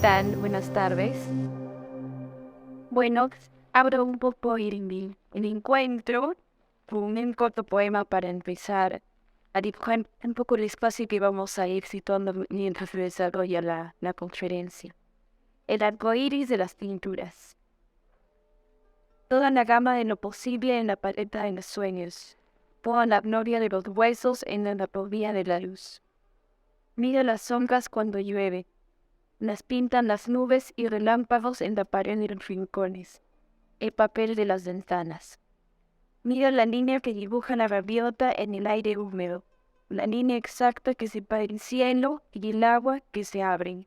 tal? Buenas tardes. Bueno, abro un poco el encuentro con un corto poema para empezar a dibujar un poco el espacio que vamos a ir situando mientras se desarrolla la conferencia. El arco iris de las pinturas. Toda la gama de lo posible en la paleta de los sueños. Toda la gloria de los huesos en la anatomía de la luz. Mira las sombras cuando llueve. Las pintan las nubes y relámpagos en la pared de los rincones, el papel de las ventanas. Mira la línea que dibuja la gaviota en el aire húmedo, la línea exacta que separa el cielo y el agua que se abren.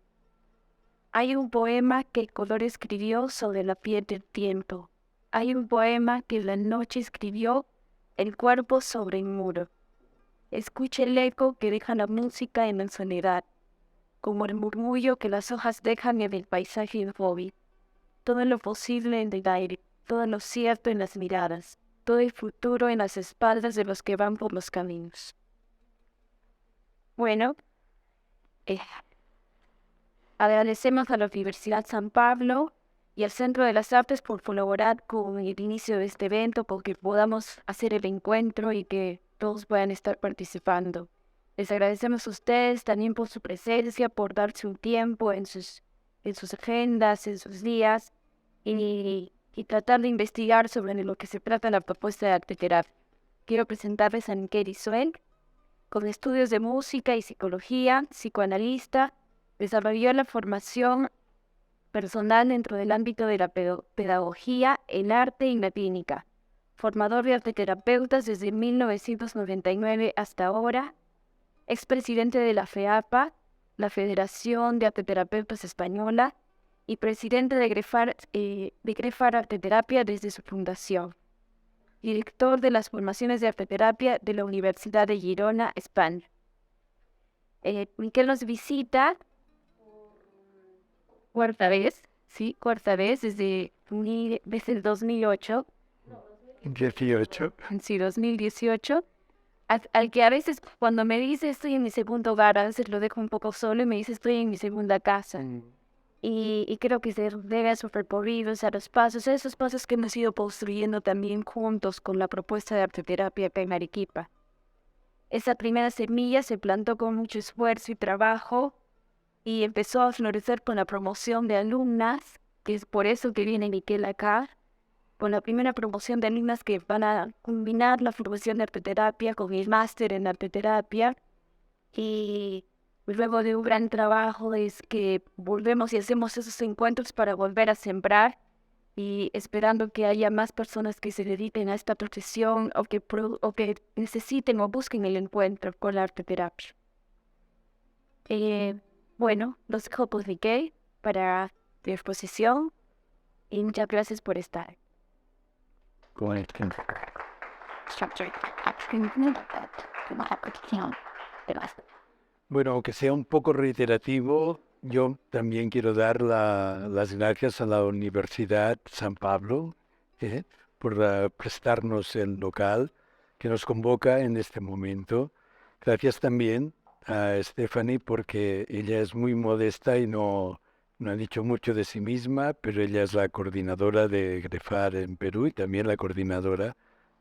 Hay un poema que el color escribió sobre la piel del tiempo. Hay un poema que la noche escribió el cuerpo sobre el muro. Escucha el eco que deja la música en la soledad, como el murmullo que las hojas dejan en el paisaje inmóvil. Todo lo posible en el aire, todo lo cierto en las miradas, todo el futuro en las espaldas de los que van por los caminos. Bueno, eh, agradecemos a la Universidad San Pablo y al Centro de las Artes por colaborar con el inicio de este evento, porque podamos hacer el encuentro y que todos puedan estar participando. Les agradecemos a ustedes también por su presencia, por darse un tiempo en sus agendas, en sus días, y tratar de investigar sobre lo que se trata la propuesta de arte terapia. Quiero presentarles a Nikeri Suel, con estudios de música y psicología, psicoanalista, desarrolló la formación personal dentro del ámbito de la pedagogía, el arte y la clínica. Formador de arteterapeutas desde 1999 hasta ahora, expresidente de la FEAPA, la Federación de Arteterapeutas Española, y presidente de Grefar Arteterapia desde su fundación. Director de las formaciones de arteterapia de la Universidad de Girona, España. Miquel nos visita cuarta vez desde el 2008. 18. Sí, 2018. Al que a veces cuando me dice estoy en mi segundo hogar, a veces lo dejo un poco solo y me dice estoy en mi segunda casa. Y creo que se debe a sus recorridos, a los pasos, a esos pasos que hemos ido construyendo también juntos con la propuesta de arteterapia acá en Arequipa. Esa primera semilla se plantó con mucho esfuerzo y trabajo y empezó a florecer con la promoción de alumnas, que es por eso que viene Miquel acá, con la primera promoción de alumnas que van a combinar la formación de arteterapia con el máster en arteterapia. Y luego de un gran trabajo es que volvemos y hacemos esos encuentros para volver a sembrar y esperando que haya más personas que se dediquen a esta profesión o que necesiten o busquen el encuentro con la arteterapia. Bueno, los dejo por Miquel para la exposición y muchas gracias por estar. Con el Bueno, aunque sea un poco reiterativo, yo también quiero dar las gracias a la Universidad San Pablo por prestarnos el local que nos convoca en este momento. Gracias también a Stephanie porque ella es muy modesta y no ha dicho mucho de sí misma, pero ella es la coordinadora de Grefar en Perú y también la coordinadora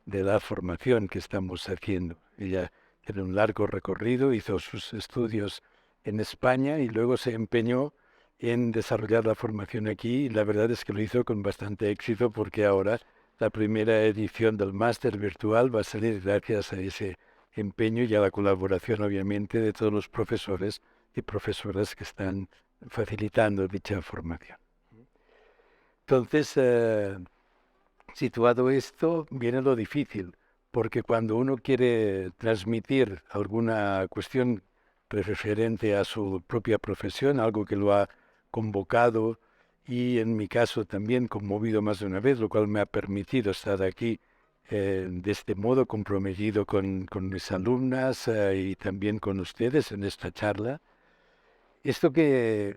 de la formación que estamos haciendo. Ella tiene un largo recorrido, hizo sus estudios en España y luego se empeñó en desarrollar la formación aquí y la verdad es que lo hizo con bastante éxito porque ahora la primera edición del máster virtual va a salir gracias a ese empeño y a la colaboración obviamente de todos los profesores y profesoras que están facilitando dicha formación. Entonces, situado esto, viene lo difícil, porque cuando uno quiere transmitir alguna cuestión referente a su propia profesión, algo que lo ha convocado y en mi caso también conmovido más de una vez, lo cual me ha permitido estar aquí de este modo comprometido con mis alumnas y también con ustedes en esta charla. Esto que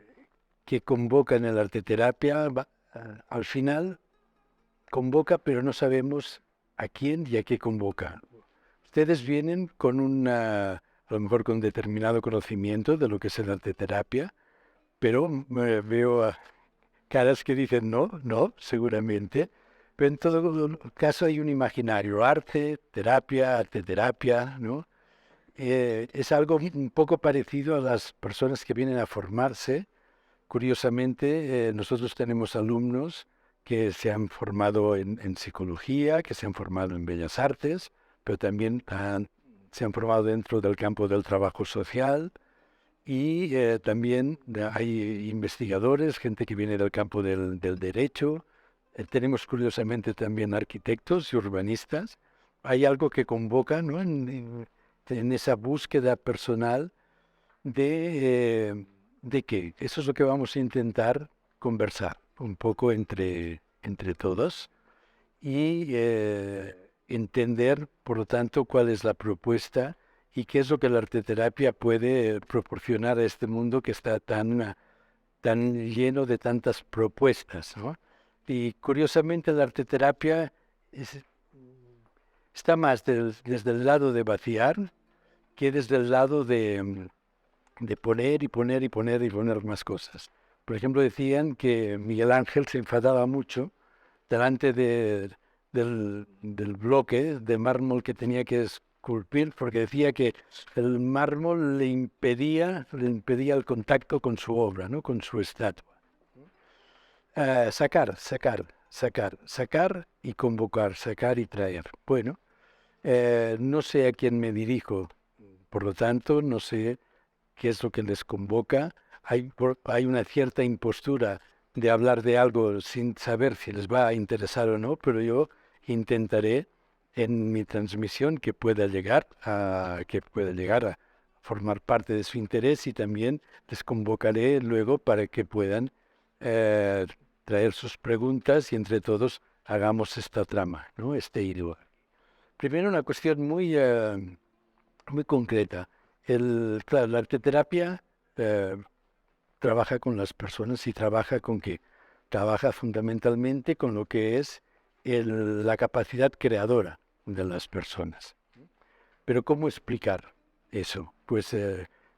convoca en el arteterapia, al final convoca, pero no sabemos a quién y a qué convoca. Ustedes vienen con a lo mejor con determinado conocimiento de lo que es el arteterapia, pero veo caras que dicen no, seguramente. Pero en todo caso hay un imaginario, arte terapia, ¿no? Es algo un poco parecido a las personas que vienen a formarse. Curiosamente, nosotros tenemos alumnos que se han formado en psicología, que se han formado en bellas artes, pero también se han formado dentro del campo del trabajo social y también hay investigadores, gente que viene del campo del derecho. Tenemos curiosamente también arquitectos y urbanistas. Hay algo que convoca, ¿no? En esa búsqueda personal de qué. Eso es lo que vamos a intentar conversar un poco entre todos y entender, por lo tanto, cuál es la propuesta y qué es lo que la arteterapia puede proporcionar a este mundo que está tan lleno de tantas propuestas, ¿no? Y curiosamente la arteterapia está más desde el lado de vaciar que desde el lado de poner y poner y poner y poner más cosas. Por ejemplo, decían que Miguel Ángel se enfadaba mucho delante del bloque de mármol que tenía que esculpir, porque decía que el mármol le impedía el contacto con su obra, ¿no? Con su estatua. Sacar y convocar, sacar y traer. Bueno, no sé a quién me dirijo, por lo tanto, no sé qué es lo que les convoca. Hay una cierta impostura de hablar de algo sin saber si les va a interesar o no, pero yo intentaré en mi transmisión que pueda llegar a formar parte de su interés y también les convocaré luego para que puedan eh, traer sus preguntas y entre todos hagamos esta trama, ¿no? Este hilo. Primero una cuestión muy concreta. Claro, la arteterapia trabaja con las personas y trabaja con qué? Trabaja fundamentalmente con lo que es la capacidad creadora de las personas. Pero ¿cómo explicar eso? Pues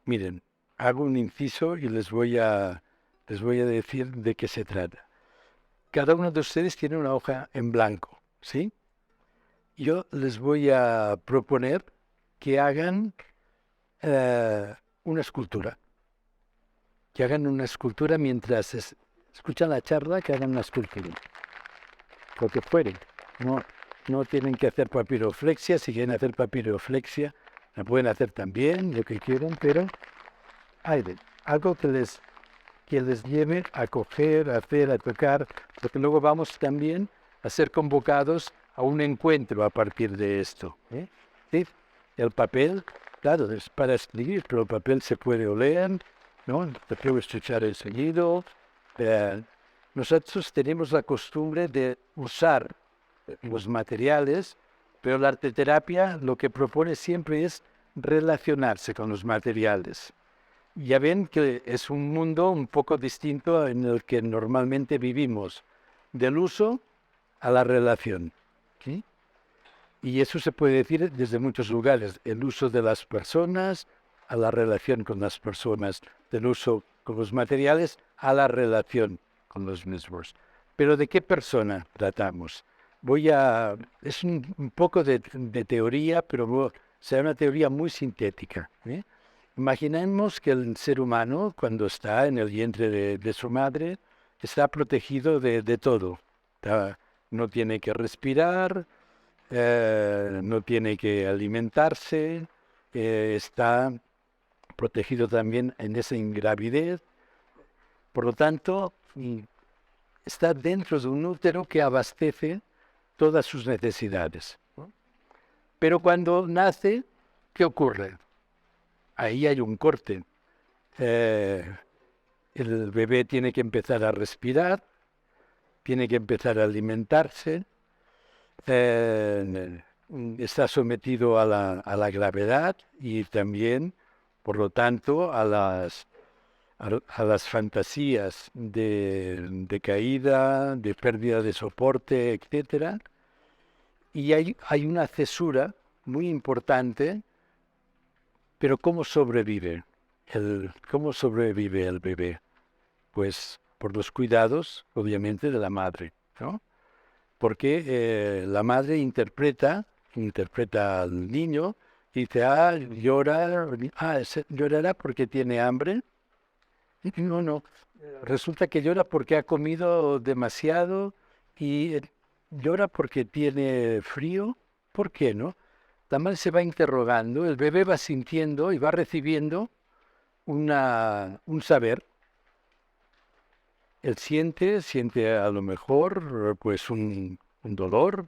miren, hago un inciso y les voy a decir de qué se trata. Cada uno de ustedes tiene una hoja en blanco, ¿sí? Yo les voy a proponer que hagan una escultura. Que hagan una escultura mientras escuchan la charla, que hagan una escultura. Lo que fuere. No tienen que hacer papiroflexia. Si quieren hacer papiroflexia, la pueden hacer también, lo que quieran, pero algo que les lleve a coger, a hacer, a tocar, porque luego vamos también a ser convocados a un encuentro a partir de esto. ¿Sí? El papel, claro, es para escribir, pero el papel se puede oler, ¿no? Te puedo escuchar el sonido. Nosotros tenemos la costumbre de usar los materiales, pero la arteterapia lo que propone siempre es relacionarse con los materiales. Ya ven que es un mundo un poco distinto en el que normalmente vivimos, del uso a la relación. ¿Sí? Y eso se puede decir desde muchos lugares, el uso de las personas a la relación con las personas, del uso con los materiales a la relación con los mismos. Pero ¿de qué persona tratamos? Es un poco de teoría, pero será una teoría muy sintética. Imaginemos que el ser humano, cuando está en el vientre de su madre, está protegido de todo. No tiene que respirar, no tiene que alimentarse, está protegido también en esa ingravidez. Por lo tanto, está dentro de un útero que abastece todas sus necesidades. Pero cuando nace, ¿qué ocurre? Ahí hay un corte. El bebé tiene que empezar a respirar, tiene que empezar a alimentarse, está sometido a la gravedad y también, por lo tanto, a las fantasías de caída, de pérdida de soporte, etcétera. Y hay una cesura muy importante, pero ¿cómo sobrevive el bebé? Pues por los cuidados, obviamente, de la madre, ¿no? Porque la madre interpreta al niño y dice, llora, llorará porque tiene hambre. No, no, resulta que llora porque ha comido demasiado y llora porque tiene frío. ¿Por qué no? La madre se va interrogando, el bebé va sintiendo y va recibiendo un saber. Él siente a lo mejor pues un dolor,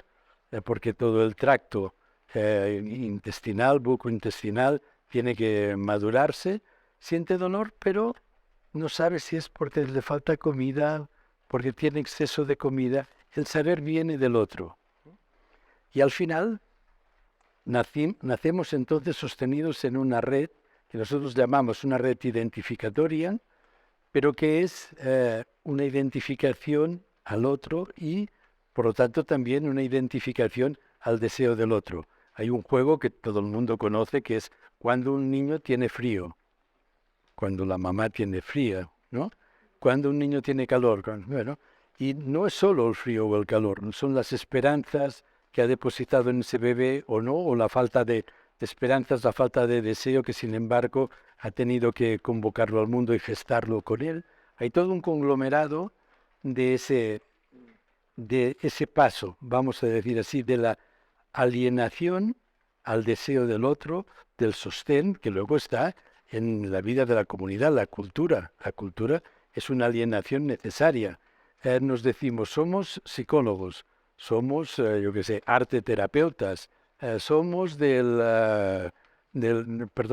porque todo el tracto intestinal, bucointestinal, tiene que madurarse. Siente dolor, pero no sabe si es porque le falta comida, porque tiene exceso de comida. El saber viene del otro. Y al final nacemos entonces sostenidos en una red que nosotros llamamos una red identificatoria, pero que es una identificación al otro y, por lo tanto, también una identificación al deseo del otro. Hay un juego que todo el mundo conoce que es cuando un niño tiene frío, cuando la mamá tiene frío, ¿no? Cuando un niño tiene calor, bueno, y no es solo el frío o el calor, son las esperanzas que ha depositado en ese bebé o no, o la falta de esperanzas, la falta de deseo que sin embargo ha tenido que convocarlo al mundo y gestarlo con él. Hay todo un conglomerado de ese paso, vamos a decir así, de la alienación al deseo del otro, del sostén, que luego está en la vida de la comunidad, la cultura. La cultura es una alienación necesaria. Nos decimos, somos psicólogos, somos, yo qué sé, arte terapeutas, somos perdón,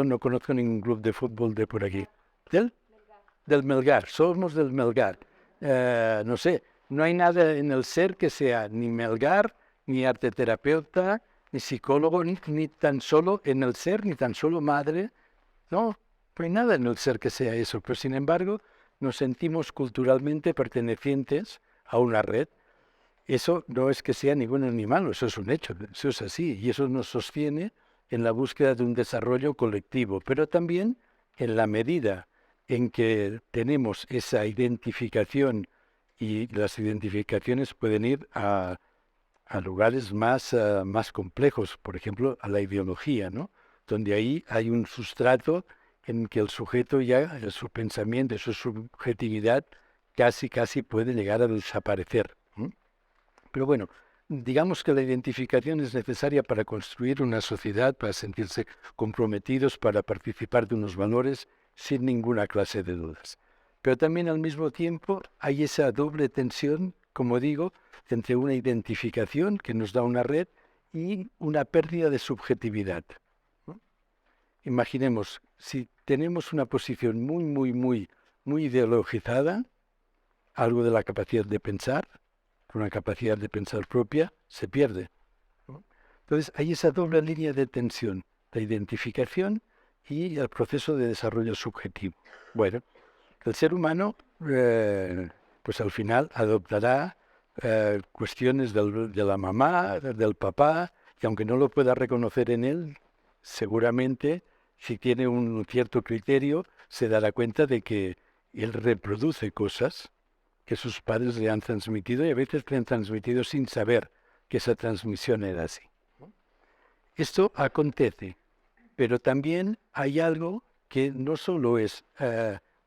no conozco ningún club de fútbol de por aquí. ¿Del? Del Melgar, somos del Melgar. No sé, no hay nada en el ser que sea ni Melgar, ni arte terapeuta, ni psicólogo, ni tan solo en el ser, ni tan solo madre. No, no hay nada en el ser que sea eso, pero sin embargo nos sentimos culturalmente pertenecientes a una red. Eso no es que sea ni bueno ni malo, eso es un hecho, eso es así, y eso nos sostiene en la búsqueda de un desarrollo colectivo, pero también en la medida en que tenemos esa identificación, y las identificaciones pueden ir a lugares más complejos, por ejemplo, a la ideología, ¿no? Donde ahí hay un sustrato en que el sujeto ya, su pensamiento, su subjetividad, casi puede llegar a desaparecer. Pero bueno, digamos que la identificación es necesaria para construir una sociedad, para sentirse comprometidos, para participar de unos valores sin ninguna clase de dudas. Pero también al mismo tiempo hay esa doble tensión, como digo, entre una identificación que nos da una red y una pérdida de subjetividad, ¿no? Imaginemos, si tenemos una posición muy ideologizada, algo de la capacidad de pensar, una capacidad de pensar propia, se pierde, ¿no? Entonces hay esa doble línea de tensión, la identificación y el proceso de desarrollo subjetivo. Bueno, el ser humano, pues al final adoptará cuestiones de la mamá, del papá, y aunque no lo pueda reconocer en él, seguramente, si tiene un cierto criterio, se dará cuenta de que él reproduce cosas que sus padres le han transmitido y a veces le han transmitido sin saber que esa transmisión era así. Esto acontece, pero también hay algo que no solo es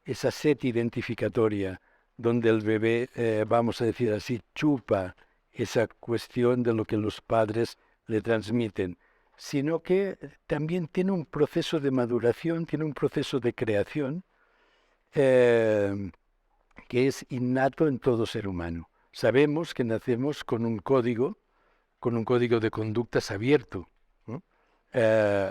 esa sed identificatoria donde el bebé, vamos a decir así, chupa esa cuestión de lo que los padres le transmiten, sino que también tiene un proceso de maduración, tiene un proceso de creación que es innato en todo ser humano. Sabemos que nacemos con un código de conductas abierto, ¿no?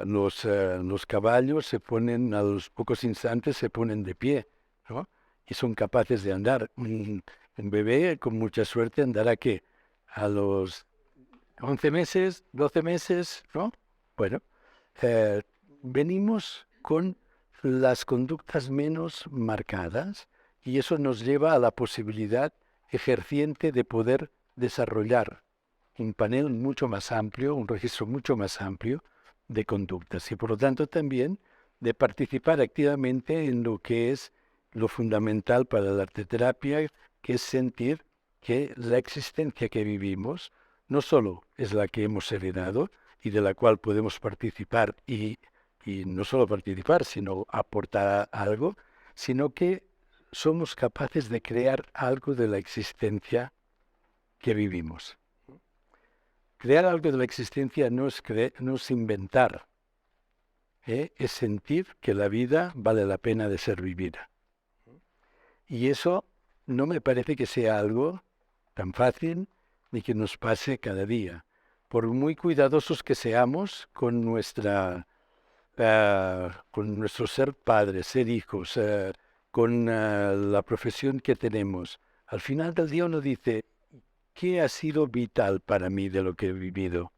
Los caballos se ponen, a los pocos instantes se ponen de pie, ¿no? Y son capaces de andar. Un bebé, con mucha suerte, andará ¿qué? A los 11 meses, 12 meses, ¿no? Bueno, eh, venimos con las conductas menos marcadas y eso nos lleva a la posibilidad ejerciente de poder desarrollar un panel mucho más amplio, un registro mucho más amplio de conductas y por lo tanto también de participar activamente en lo que es lo fundamental para la arteterapia, que es sentir que la existencia que vivimos no solo es la que hemos heredado y de la cual podemos participar y no solo participar, sino aportar algo, sino que somos capaces de crear algo de la existencia que vivimos. Crear algo de la existencia no es inventar, es sentir que la vida vale la pena de ser vivida. Y eso no me parece que sea algo tan fácil ni que nos pase cada día. Por muy cuidadosos que seamos con con nuestro ser padres, ser hijos, con la profesión que tenemos, al final del día uno dice, ¿qué ha sido vital para mí de lo que he vivido?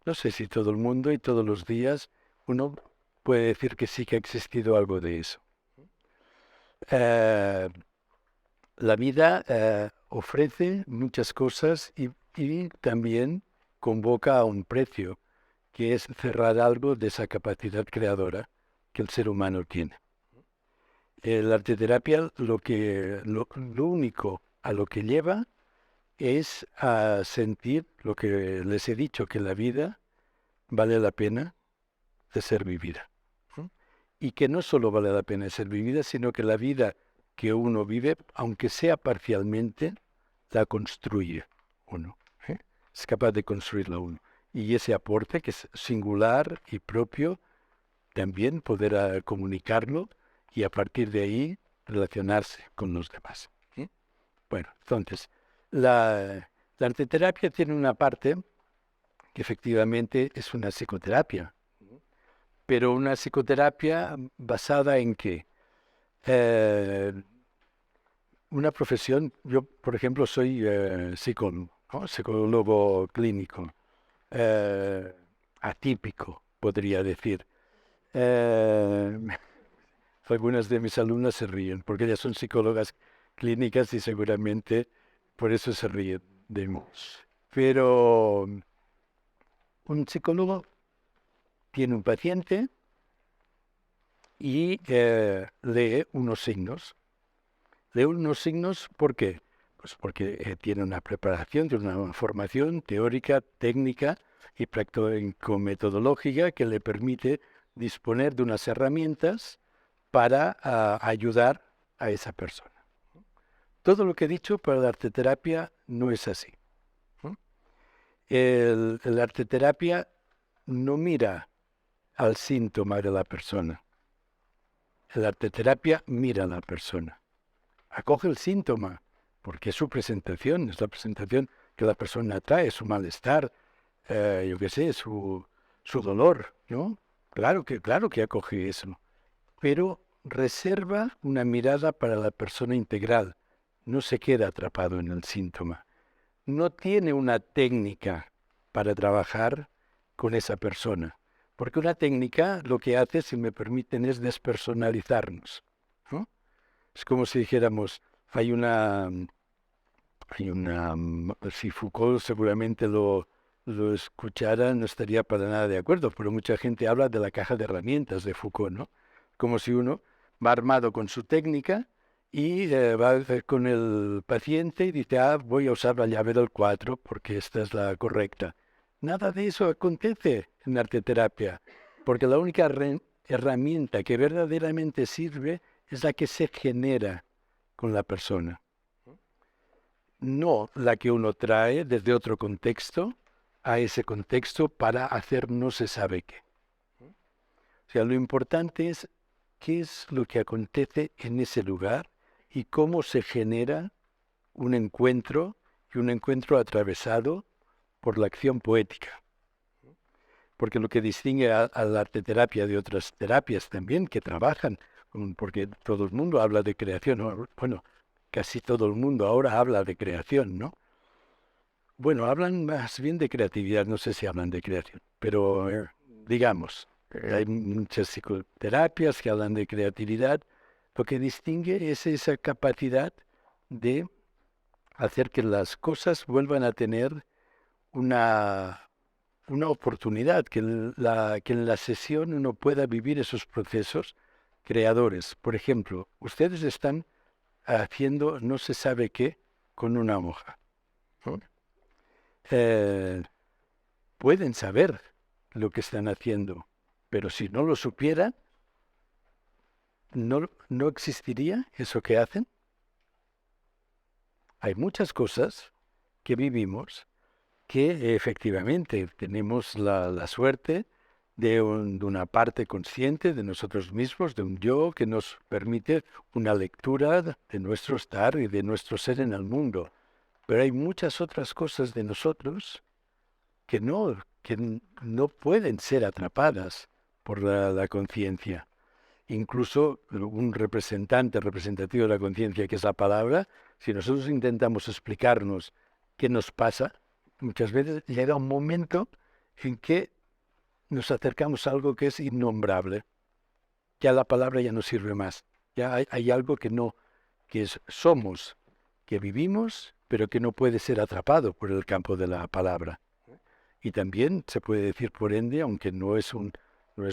No sé si todo el mundo y todos los días uno puede decir que sí que ha existido algo de eso. La vida ofrece muchas cosas y también convoca a un precio, que es cerrar algo de esa capacidad creadora que el ser humano tiene. La arteterapia lo único a lo que lleva es a sentir lo que les he dicho, que la vida vale la pena de ser vivida. Y que no solo vale la pena de ser vivida, sino que la vida que uno vive, aunque sea parcialmente, la construye uno. Es capaz de construirla uno. Y ese aporte, que es singular y propio, también poder comunicarlo y a partir de ahí relacionarse con los demás. Bueno, entonces, la arteterapia tiene una parte que efectivamente es una psicoterapia, pero una psicoterapia basada en qué? Una profesión, yo por ejemplo soy psicólogo, ¿no? Psicólogo clínico, eh, atípico, podría decir. Eh, Algunas de mis alumnas se ríen, porque ellas son psicólogas clínicas y seguramente por eso se ríen de mí. Pero un psicólogo tiene un paciente y lee unos signos. Lee unos signos, ¿por qué? Pues porque tiene una preparación, tiene una formación teórica, técnica y práctico-metodológica que le permite disponer de unas herramientas para ayudar a esa persona. Todo lo que he dicho para la arteterapia no es así. La arteterapia no mira al síntoma de la persona. La arteterapia mira a la persona. Acoge el síntoma, porque es su presentación, es la presentación que la persona trae, su malestar, yo qué sé, su dolor, ¿no? Claro que acoge eso, pero reserva una mirada para la persona integral, no se queda atrapado en el síntoma, no tiene una técnica para trabajar con esa persona, porque una técnica lo que hace, si me permiten, es despersonalizarnos, ¿no? Es como si dijéramos, si Foucault seguramente lo escuchara, no estaría para nada de acuerdo, pero mucha gente habla de la caja de herramientas de Foucault, ¿no? Como si uno va armado con su técnica y va con el paciente y dice, voy a usar la llave del 4 porque esta es la correcta. Nada de eso acontece en arteterapia, porque la única herramienta que verdaderamente sirve es la que se genera con la persona, no la que uno trae desde otro contexto a ese contexto para hacer no se sabe qué. O sea, lo importante es qué es lo que acontece en ese lugar y cómo se genera un encuentro y un encuentro atravesado por la acción poética. Porque lo que distingue a la arteterapia de otras terapias también que trabajan, porque todo el mundo habla de creación, ¿no? Bueno, casi todo el mundo ahora habla de creación, ¿no? Bueno, hablan más bien de creatividad, no sé si hablan de creación, pero digamos, hay muchas psicoterapias que hablan de creatividad. Lo que distingue es esa capacidad de hacer que las cosas vuelvan a tener una oportunidad, que en la sesión uno pueda vivir esos procesos creadores. Por ejemplo, ustedes están haciendo no se sabe qué con una hoja, ¿no? Eh, Pueden saber lo que están haciendo, pero si no lo supieran, no existiría eso que hacen. Hay muchas cosas que vivimos que efectivamente tenemos la suerte de una parte consciente de nosotros mismos, de un yo que nos permite una lectura de nuestro estar y de nuestro ser en el mundo. Pero hay muchas otras cosas de nosotros que no pueden ser atrapadas por la conciencia. Incluso un representativo de la conciencia, que es la palabra, si nosotros intentamos explicarnos qué nos pasa, muchas veces llega un momento en que nos acercamos a algo que es innombrable. Ya la palabra ya no sirve más. Ya hay algo somos, que vivimos, pero que no puede ser atrapado por el campo de la palabra. Y también se puede decir, por ende, aunque no es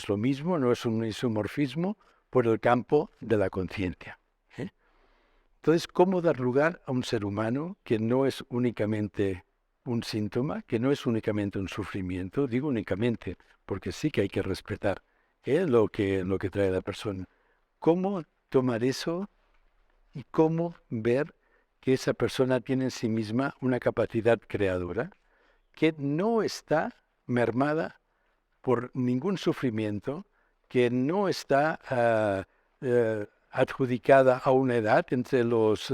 lo mismo, no es un isomorfismo, por el campo de la conciencia. Entonces, ¿cómo dar lugar a un ser humano que no es únicamente un síntoma, que no es únicamente un sufrimiento? Digo únicamente, porque sí que hay que respetar lo que trae la persona. ¿Cómo tomar eso y cómo ver que esa persona tiene en sí misma una capacidad creadora que no está mermada por ningún sufrimiento, que no está adjudicada a una edad entre los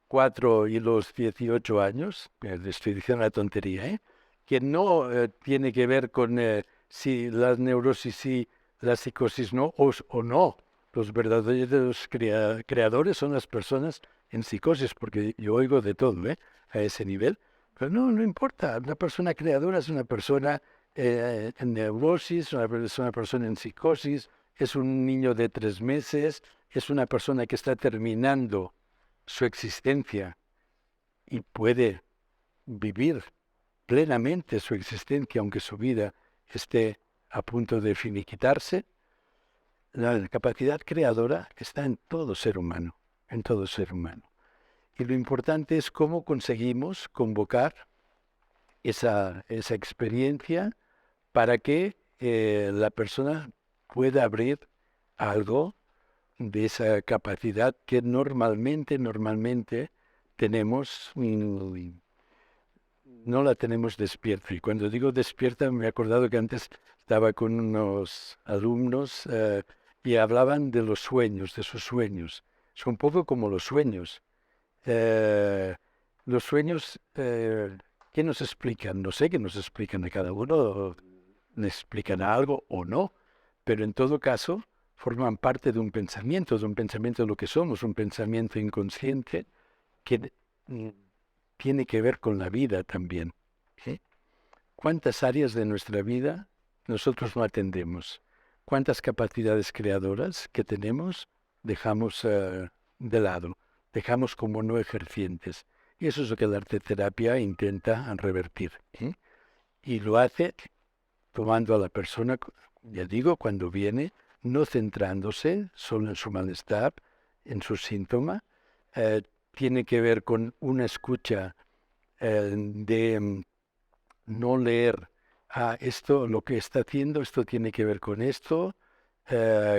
4 y los 18 años, le estoy diciendo una tontería, que no tiene que ver con si la neurosis sí, la psicosis no, o no. Los verdaderos creadores son las personas en psicosis, porque yo oigo de todo a ese nivel. Pero no importa. Una persona creadora es una persona en neurosis, es una persona en psicosis, es un niño de 3 meses, es una persona que está terminando su existencia y puede vivir plenamente su existencia, aunque su vida esté a punto de finiquitarse. La capacidad creadora está en todo ser humano, en todo ser humano. Y lo importante es cómo conseguimos convocar esa experiencia para que la persona pueda abrir algo de esa capacidad que normalmente tenemos, no la tenemos despierta. Y cuando digo despierta, me he acordado que antes estaba con unos alumnos y hablaban de los sueños, de sus sueños. Es un poco como los sueños. Los sueños, ¿qué nos explican? No sé qué nos explican a cada uno, le explican algo o no, pero en todo caso forman parte de un pensamiento de lo que somos, un pensamiento inconsciente que tiene que ver con la vida también. ¿Cuántas áreas de nuestra vida nosotros no atendemos? ¿Cuántas capacidades creadoras que tenemos dejamos de lado? Dejamos como no ejercientes. Y eso es lo que la arteterapia intenta revertir. Y lo hace tomando a la persona, ya digo, cuando viene, no centrándose solo en su malestar, en su síntoma. Tiene que ver con una escucha de no leer, esto, lo que está haciendo, esto tiene que ver con esto.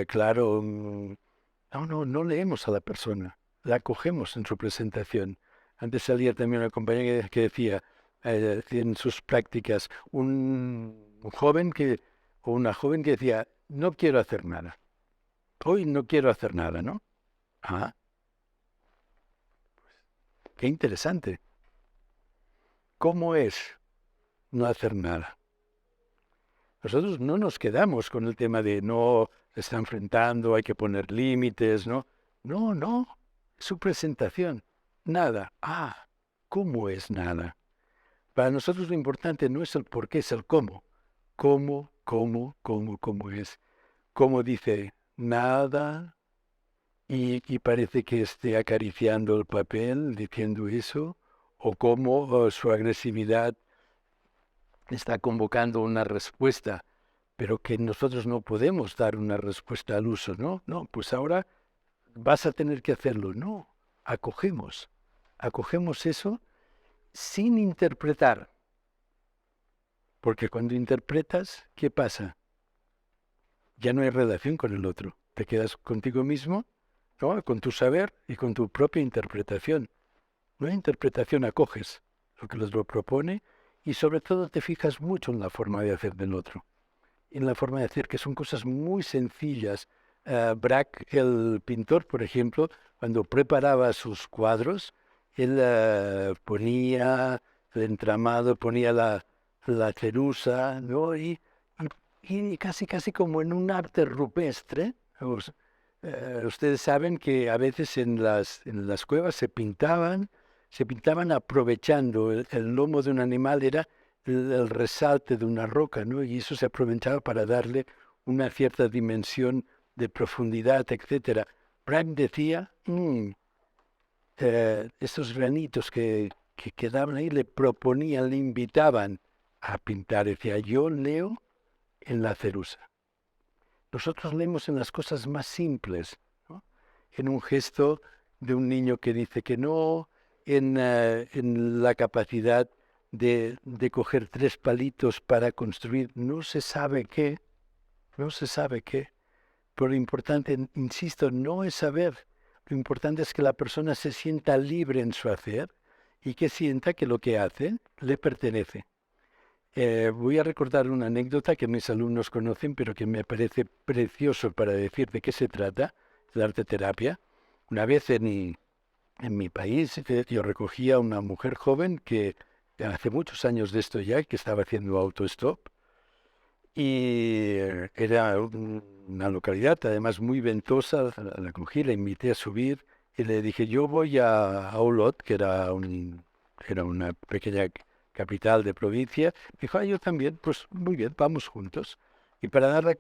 Claro, no leemos a la persona, la cogemos en su presentación. Antes salía también una compañera que decía en sus prácticas, un joven o una joven que decía, no quiero hacer nada. Hoy no quiero hacer nada, ¿no? Ah, qué interesante. ¿Cómo es no hacer nada? Nosotros no nos quedamos con el tema de no, se está enfrentando, hay que poner límites, ¿no? No, su presentación, nada. ¿Cómo es nada? Para nosotros lo importante no es el por qué, es el cómo. ¿Cómo es? Cómo dice nada y parece que esté acariciando el papel diciendo eso, o cómo su agresividad está convocando una respuesta, pero que nosotros no podemos dar una respuesta al uso, ¿no? No, pues ahora vas a tener que hacerlo. No, acogemos eso sin interpretar, porque cuando interpretas, ¿qué pasa? Ya no hay relación con el otro, te quedas contigo mismo, ¿no? Con tu saber y con tu propia interpretación. No hay interpretación, acoges lo que el otro propone y sobre todo te fijas mucho en la forma de hacer del otro, en la forma de hacer, que son cosas muy sencillas. Braque, el pintor, por ejemplo, cuando preparaba sus cuadros, él ponía el entramado, ponía la cerusa, ¿no? Y casi como en un arte rupestre. Ustedes saben que a veces en las cuevas se pintaban aprovechando el lomo de un animal, era el resalte de una roca, ¿no? Y eso se aprovechaba para darle una cierta dimensión de profundidad, etcétera. Brandt decía, estos granitos que quedaban ahí le proponían, le invitaban a pintar. Decía, yo leo en la cerusa. Nosotros leemos en las cosas más simples, ¿no? En un gesto de un niño que dice que no, en la capacidad de coger tres palitos para construir no se sabe qué. Pero lo importante, insisto, no es saber. Lo importante es que la persona se sienta libre en su hacer y que sienta que lo que hace le pertenece. Voy a recordar una anécdota que mis alumnos conocen, pero que me parece precioso para decir de qué se trata, la arte terapia. Una vez en mi país yo recogía a una mujer joven que hace muchos años de esto ya, que estaba haciendo autostop, y era una localidad además muy ventosa, la cogí, la invité a subir y le dije, yo voy a Olot, que era una pequeña capital de provincia. Dijo, yo también, pues muy bien, vamos juntos. Y para dar la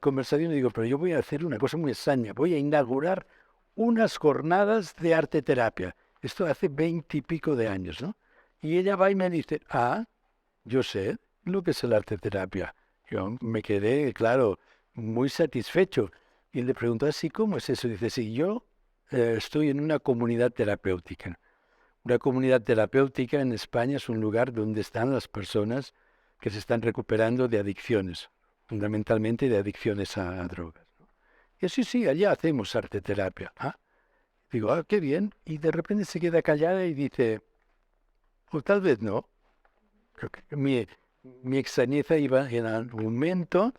conversación le digo, pero yo voy a hacer una cosa muy extraña, voy a inaugurar unas jornadas de arte terapia. Esto hace 20 y pico de años, ¿no? Y ella va y me dice, yo sé lo que es el arte terapia. Yo me quedé, claro, muy satisfecho. Y le pregunto, así, ¿cómo es eso? Dice, sí, yo estoy en una comunidad terapéutica. Una comunidad terapéutica en España es un lugar donde están las personas que se están recuperando de adicciones, fundamentalmente de adicciones a drogas, ¿no? Y así, sí, allá hacemos arte terapia. Digo, qué bien. Y de repente se queda callada y dice, o tal vez no. Creo que mi extrañeza iba en aumento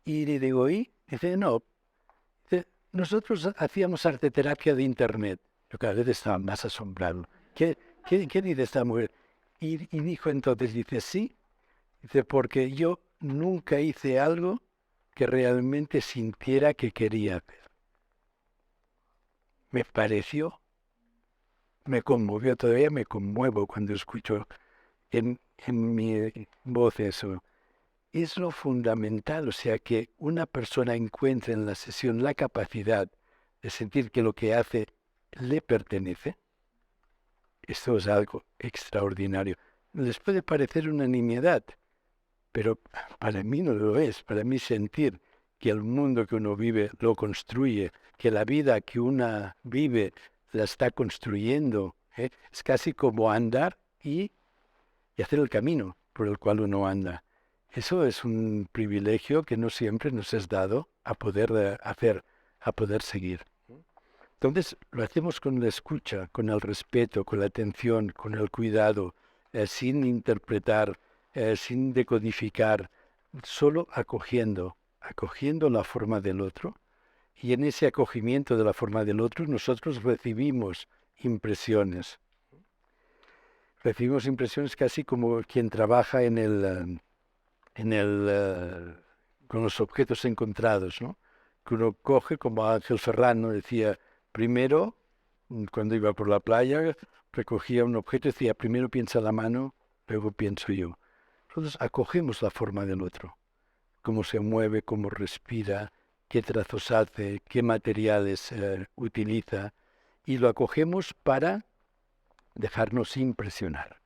y le digo, ¿y? Dice, no, nosotros hacíamos arte terapia de internet. Yo cada vez estaba más asombrado. ¿Qué dice esta mujer? Y dijo entonces, dice, sí, dice, porque yo nunca hice algo que realmente sintiera que quería hacer. Me pareció, me conmovió, todavía me conmuevo cuando escucho en mi voz eso. Es lo fundamental, o sea, que una persona encuentre en la sesión la capacidad de sentir que lo que hace le pertenece. Esto es algo extraordinario. Les puede parecer una nimiedad, pero para mí no lo es. Para mí sentir que el mundo que uno vive lo construye, que la vida que una vive la está construyendo, es casi como andar y hacer el camino por el cual uno anda. Eso es un privilegio que no siempre nos es dado a poder hacer, a poder seguir. Entonces lo hacemos con la escucha, con el respeto, con la atención, con el cuidado, sin interpretar, sin decodificar, solo acogiendo la forma del otro. Y en ese acogimiento de la forma del otro nosotros recibimos impresiones. Recibimos impresiones casi como quien trabaja con los objetos encontrados, ¿no? Que uno coge, como Ángel Serrano decía, primero, cuando iba por la playa, recogía un objeto y decía, primero piensa la mano, luego pienso yo. Nosotros acogemos la forma del otro, cómo se mueve, cómo respira, qué trazos hace, qué materiales utiliza, y lo acogemos para dejarnos impresionar.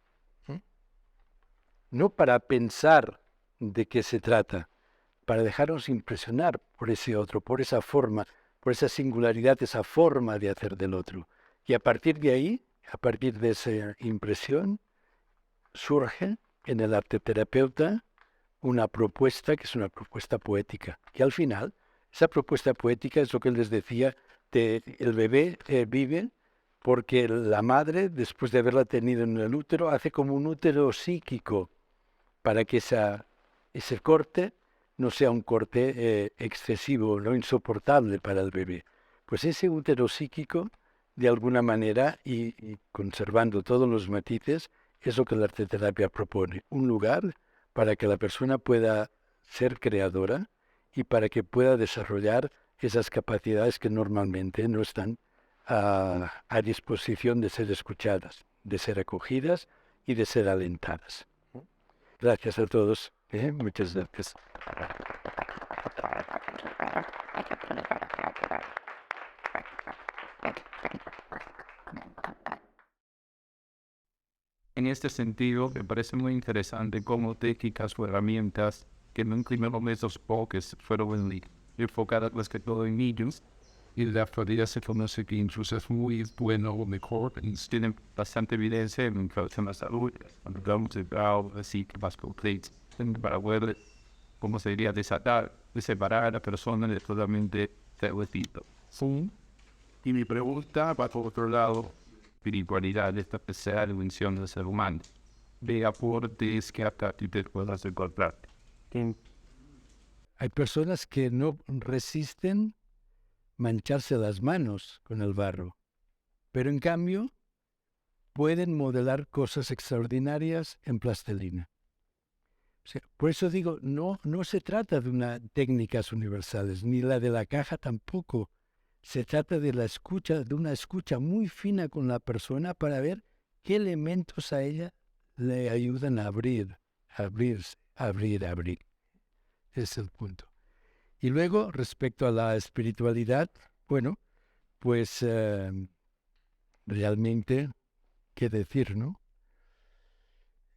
No para pensar de qué se trata, para dejarnos impresionar por ese otro, por esa forma, por esa singularidad, esa forma de hacer del otro. Y a partir de ahí, a partir de esa impresión, surge en el arteterapeuta una propuesta que es una propuesta poética. Y al final, esa propuesta poética es lo que les decía, el bebé vive porque la madre, después de haberla tenido en el útero, hace como un útero psíquico para que ese corte no sea un corte excesivo, no insoportable para el bebé. Pues ese útero psíquico, de alguna manera, y conservando todos los matices, es lo que la arteterapia propone. Un lugar para que la persona pueda ser creadora y para que pueda desarrollar esas capacidades que normalmente no están a disposición de ser escuchadas, de ser acogidas y de ser alentadas. Gracias a todos. Muchas gracias. En este sentido, me parece muy interesante cómo técnicas o herramientas que en un primer momento supongo que fueron enfocadas más que todo en niños, y en la actualidad se conoce que incluso es muy bueno o mejor, y tienen bastante evidencia en personas adultas, cuando hablamos de grado así que más completos, para poder, ¿cómo se diría?, separar a la persona de totalmente estereotipo. Sí. Y mi pregunta va por otro lado, espiritualidad, esta tercera dimensión del ser humano, de aportes que acá tú te puedas encontrar. Hay personas que no resisten mancharse las manos con el barro, pero en cambio pueden modelar cosas extraordinarias en plastilina. O sea, por eso digo, no se trata de unas técnicas universales, ni la de la caja tampoco. Se trata de la escucha, de una escucha muy fina con la persona para ver qué elementos a ella le ayudan a abrirse, abrir. Ese es el punto. Y luego, respecto a la espiritualidad, bueno, pues realmente, ¿qué decir, no?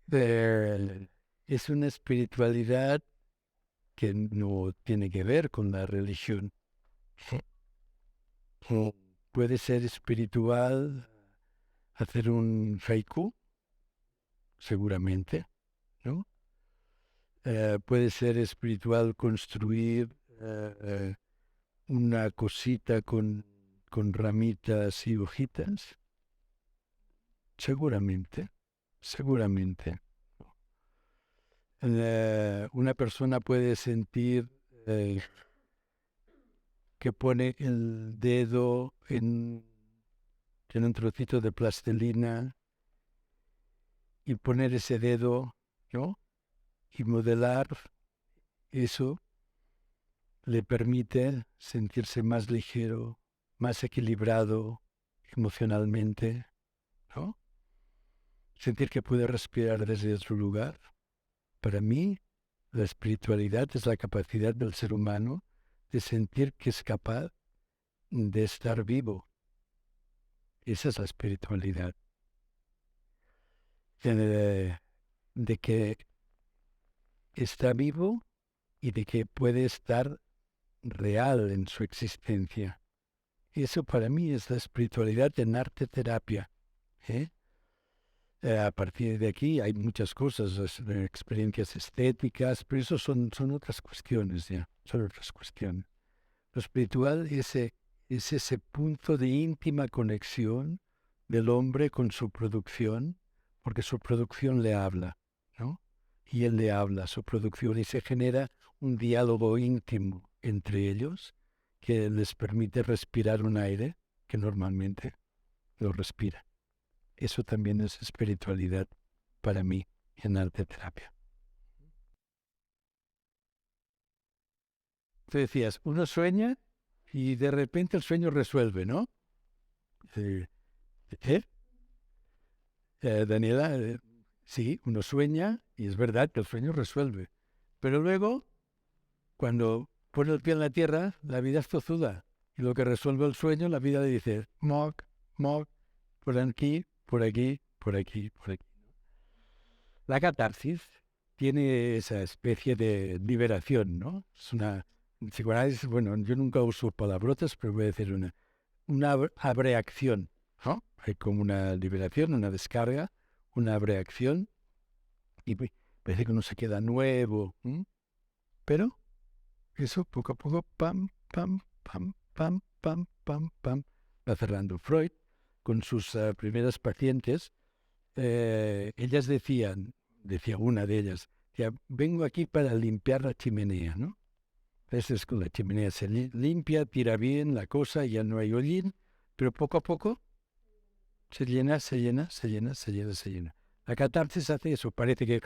Es una espiritualidad que no tiene que ver con la religión. Puede ser espiritual hacer un haiku, seguramente, ¿no? Puede ser espiritual construir una cosita con ramitas y hojitas, seguramente. Una persona puede sentir que pone el dedo en un trocito de plastilina y poner ese dedo, ¿no? Y modelar eso le permite sentirse más ligero, más equilibrado emocionalmente, ¿no? Sentir que puede respirar desde otro lugar. Para mí, la espiritualidad es la capacidad del ser humano de sentir que es capaz de estar vivo. Esa es la espiritualidad. De que está vivo y de que puede estar real en su existencia. Eso para mí es la espiritualidad en arte terapia. A partir de aquí hay muchas cosas, experiencias estéticas, pero eso son otras cuestiones ya, son otras cuestiones. Lo espiritual es ese punto de íntima conexión del hombre con su producción, porque su producción le habla, ¿no? Y él le habla a su producción y se genera un diálogo íntimo entre ellos que les permite respirar un aire que normalmente lo respira. Eso también es espiritualidad para mí en arte terapia. Tú decías, uno sueña y de repente el sueño resuelve, ¿no? ¿Eh? Daniela, sí, uno sueña y es verdad que el sueño resuelve. Pero luego, cuando pone el pie en la tierra, la vida es tozuda. Y lo que resuelve el sueño, la vida le dice, moc, por aquí, por aquí, por aquí, por aquí. La catarsis tiene esa especie de liberación, ¿no? Es una psicoanálisis, bueno, yo nunca uso palabrotas, pero voy a decir una abreacción, ¿no? Hay como una liberación, una descarga, una abreacción, y parece que uno se queda nuevo, ¿m? Pero eso poco a poco, pam, pam, pam, pam, pam, pam, pam, va cerrando. Freud, con sus primeras pacientes, ellas decía una de ellas, decía, vengo aquí para limpiar la chimenea, ¿no? Entonces con la chimenea se limpia, tira bien la cosa, ya no hay hollín, pero poco a poco se llena, se llena, se llena, se llena, se llena. La catarsis hace eso, parece que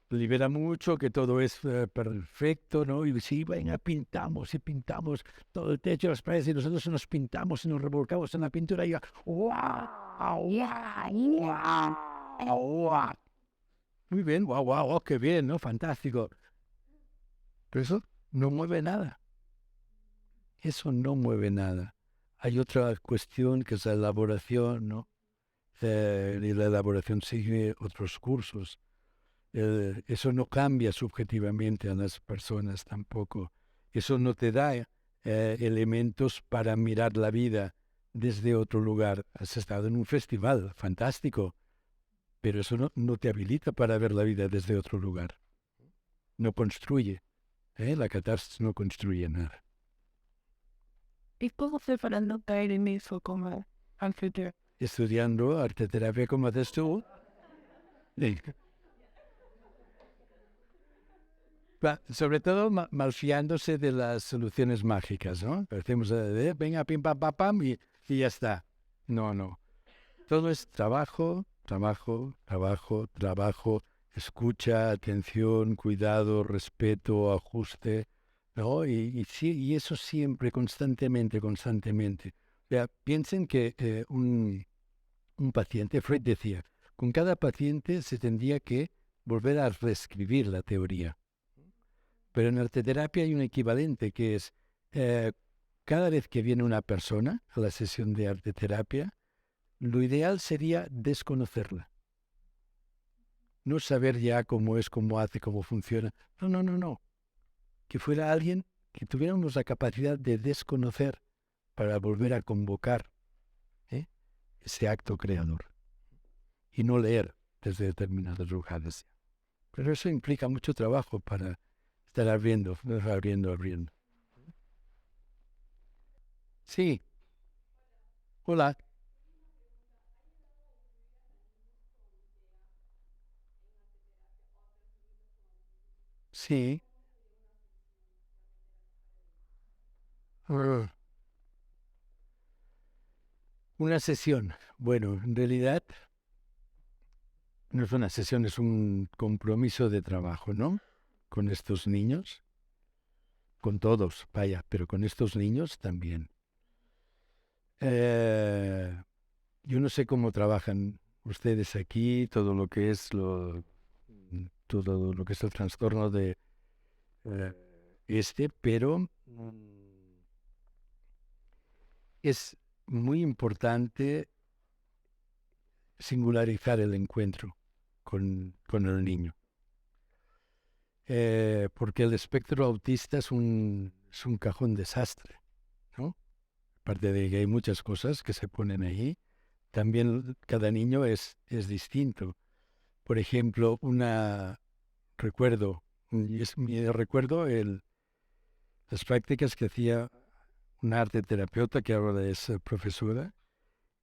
libera mucho, que todo es perfecto, ¿no? Y sí, venga, pintamos y pintamos todo el techo, las paredes, y nosotros nos pintamos y nos revolcamos en la pintura y ¡guau! ¡Guau! ¡Guau! ¡Guau! Muy bien, guau, guau, guau, qué bien, ¿no? Fantástico. Pero eso no mueve nada. Eso no mueve nada. Hay otra cuestión que es la elaboración, ¿no? Y la elaboración sigue otros cursos. Eso no cambia subjetivamente a las personas tampoco. Eso no te da elementos para mirar la vida desde otro lugar. Has estado en un festival, fantástico, pero eso no te habilita para ver la vida desde otro lugar. No construye. La catarsis no construye nada. ¿Y cómo se para no caer en eso como anfitrión? Estudiando arteterapia como haces tú, sobre todo malfiándose de las soluciones mágicas, ¿no? Hacemos, venga, pim, pam, pam, pam, y ya está. No, no. Todo es trabajo, trabajo, trabajo, trabajo, escucha, atención, cuidado, respeto, ajuste, ¿no? Y eso siempre, constantemente, constantemente. O sea, piensen que un paciente, Freud decía, con cada paciente se tendría que volver a reescribir la teoría. Pero en arteterapia hay un equivalente que es, cada vez que viene una persona a la sesión de arteterapia, lo ideal sería desconocerla. No saber ya cómo es, cómo hace, cómo funciona. No, no, no, no. Que fuera alguien que tuviéramos la capacidad de desconocer para volver a convocar ese acto creador. Y no leer desde determinados lugares. Pero eso implica mucho trabajo para estar abriendo, abriendo, abriendo. Sí, hola. Sí. Una sesión. Bueno, en realidad no es una sesión, es un compromiso de trabajo, ¿no? Con estos niños, con todos, vaya, pero con estos niños también. Yo no sé cómo trabajan ustedes aquí, todo lo que es el trastorno de pero es muy importante singularizar el encuentro con el niño. Porque el espectro autista es un cajón desastre, ¿no? Aparte de que hay muchas cosas que se ponen ahí, también cada niño es distinto. Por ejemplo, recuerdo las prácticas que hacía una arte terapeuta que ahora es profesora.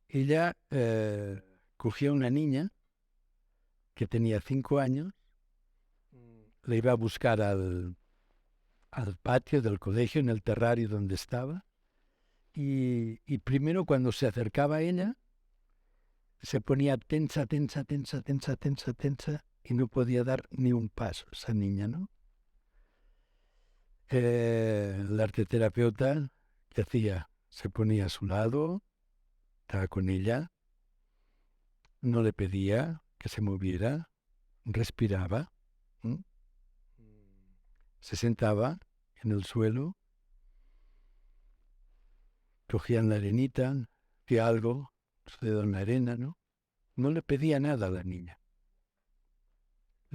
Ella cogía una niña que tenía 5 años, le iba a buscar al patio del colegio, en el terrario donde estaba, y primero cuando se acercaba a ella, se ponía tensa, tensa, tensa, tensa, tensa, tensa, y no podía dar ni un paso esa niña, ¿no? La arteterapeuta, ¿qué hacía? Se ponía a su lado, estaba con ella, no le pedía que se moviera, respiraba, ¿m? Se sentaba en el suelo, cogían la arenita, hacía algo, su dedo en la arena, ¿no? No le pedía nada a la niña.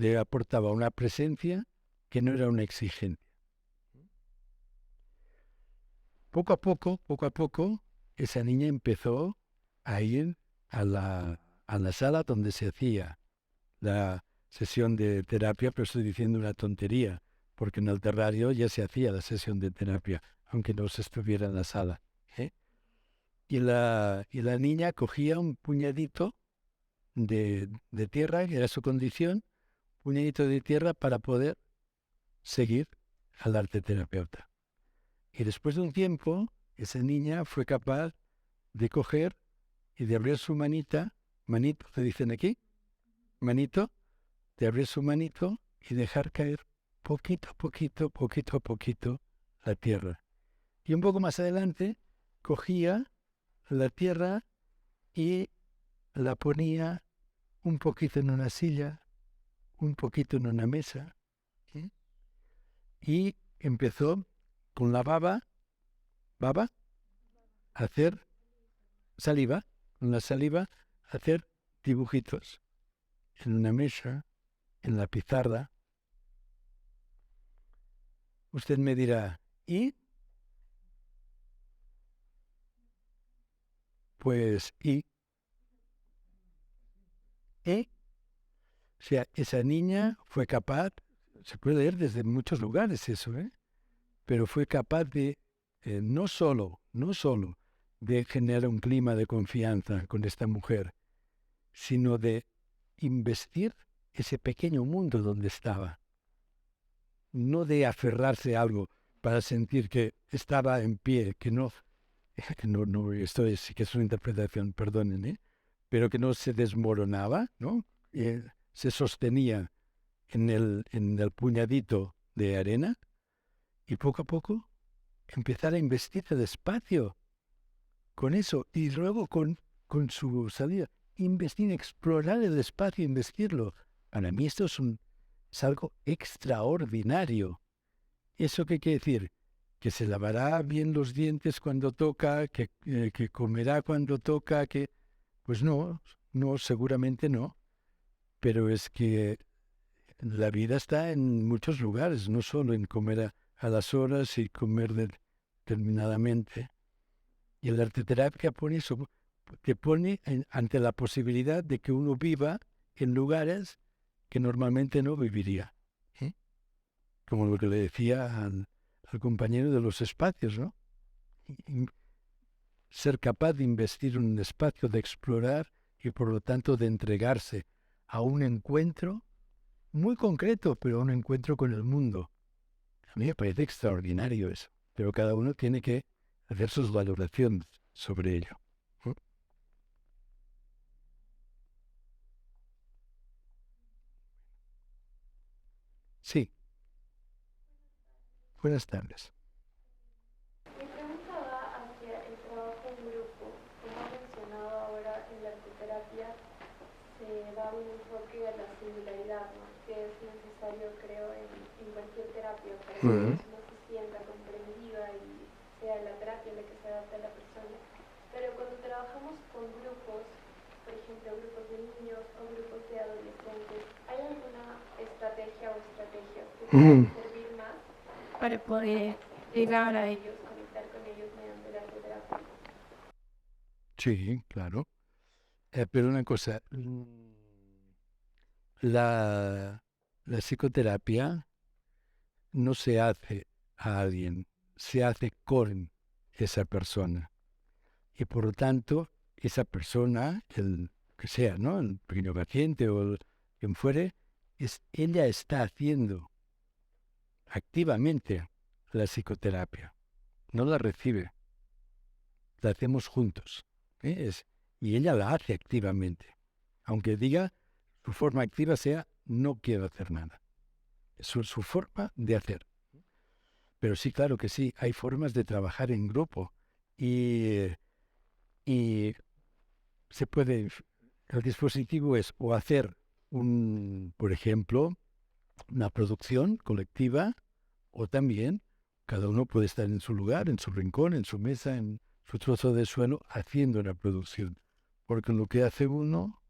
le aportaba una presencia que no era una exigencia. Poco a poco, esa niña empezó a ir a la sala donde se hacía la sesión de terapia, pero estoy diciendo una tontería, porque en el terrario ya se hacía la sesión de terapia, aunque no se estuviera en la sala. Y la niña cogía un puñadito de tierra, que era su condición, puñadito de tierra para poder seguir al arte terapeuta. Y después de un tiempo, esa niña fue capaz de coger y de abrir su manito, ¿se dicen aquí? Manito, de abrir su manito y dejar caer poquito a poquito la tierra. Y un poco más adelante cogía la tierra y la ponía un poquito en una silla, un poquito en una mesa, y empezó con la baba, a hacer saliva, con la saliva, a hacer dibujitos en una mesa, en la pizarra. Usted me dirá, ¿y? Pues, ¿y? ¿Eh? O sea, esa niña fue capaz, se puede leer desde muchos lugares eso, pero fue capaz de no solo de generar un clima de confianza con esta mujer, sino de investir ese pequeño mundo donde estaba. No de aferrarse a algo para sentir que estaba en pie, no, esto sí que es una interpretación, perdonen, pero que no se desmoronaba, ¿no? Se sostenía en el puñadito de arena y poco a poco empezar a investirse despacio con eso y luego con su salida, explorar el espacio, investirlo. Para mí esto es algo extraordinario. ¿Eso qué quiere decir? Que se lavará bien los dientes cuando toca, que comerá cuando toca, que... Pues no, seguramente no. Pero es que la vida está en muchos lugares, no solo en comer a las horas y comer determinadamente. Y el arte terapia pone eso, te pone ante la posibilidad de que uno viva en lugares que normalmente no viviría. Como lo que le decía al compañero de los espacios, ¿no? Ser capaz de investir en un espacio, de explorar y por lo tanto de entregarse a un encuentro muy concreto, pero un encuentro con el mundo. A mí me parece extraordinario eso, pero cada uno tiene que hacer sus valoraciones sobre ello. Sí, buenas tardes. Mi pregunta va hacia el trabajo en grupo. Como ha mencionado ahora, en la arteterapia se da un enfoque a la singularidad, ¿no? Que es necesario, creo, en cualquier terapia para que la persona se sienta comprendida y sea la terapia la que se adapte a la persona. Pero cuando trabajamos con grupos, por ejemplo, grupos de niños o grupos de adolescentes, ¿hay alguna estrategia o estrategias que puedan servir más para poder llegar a ellos? conectar con ellos mediante la arteterapia? Sí, claro. Pero una cosa, la psicoterapia no se hace a alguien, se hace con esa persona. Y por lo tanto, esa persona, el que sea, ¿no? El pequeño paciente o quien fuere, ella está haciendo activamente la psicoterapia. No la recibe, la hacemos juntos. Y ella la hace activamente. Aunque diga, su forma activa sea, no quiero hacer nada. Es su forma de hacer. Pero sí, claro que sí, hay formas de trabajar en grupo. Y se puede, el dispositivo es o hacer por ejemplo, una producción colectiva, o también cada uno puede estar en su lugar, en su rincón, en su mesa, en su trozo de suelo, haciendo una producción. Porque lo que hace uno,